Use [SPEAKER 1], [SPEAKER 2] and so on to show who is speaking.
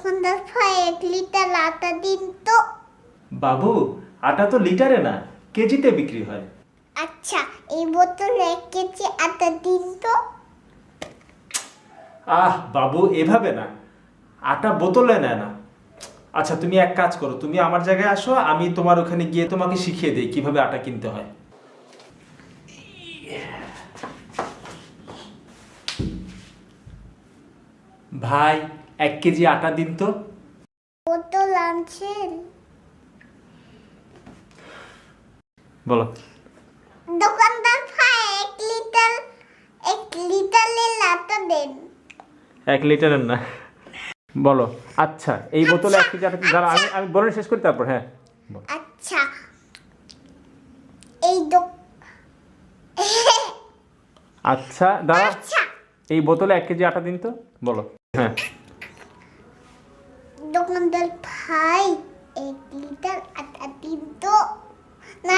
[SPEAKER 1] দোকানদার ভাই 1 লিটার আটা দিন তো।
[SPEAKER 2] বাবু, আটা তো লিটারে না, কেজিতে বিক্রি হয়।
[SPEAKER 1] আচ্ছা, এই বোতলে 1 কেজি আটা দিন তো।
[SPEAKER 2] বাবু, এভাবে না, আটা বোতলে নেয় না। আচ্ছা, তুমি এক কাজ করো, তুমি আমার জায়গায় আসো, আমি তোমার ওখানে গিয়ে তোমাকে শিখিয়ে দিই কিভাবে আটা কিনতে হয়। ভাই, 1 কেজি আটা দিন তো।
[SPEAKER 1] বোতল আনছেন?
[SPEAKER 2] বলো।
[SPEAKER 1] দোকানদার ভাই 1 লিটারের আটা দেন।
[SPEAKER 2] 1 লিটারের না, বলো। আচ্ছা, এই বোতলে 1 কেজি আটা, দাঁড়া, আমি বলে শেষ করি, তারপর হ্যাঁ।
[SPEAKER 1] আচ্ছা, এই
[SPEAKER 2] আচ্ছা দাঁড়া,
[SPEAKER 1] আচ্ছা,
[SPEAKER 2] এই বোতলে 1 কেজি আটা দিন তো, বলো। হ্যাঁ।
[SPEAKER 1] দোকানদার ভাই 1 লিটার আটা দিন তো। না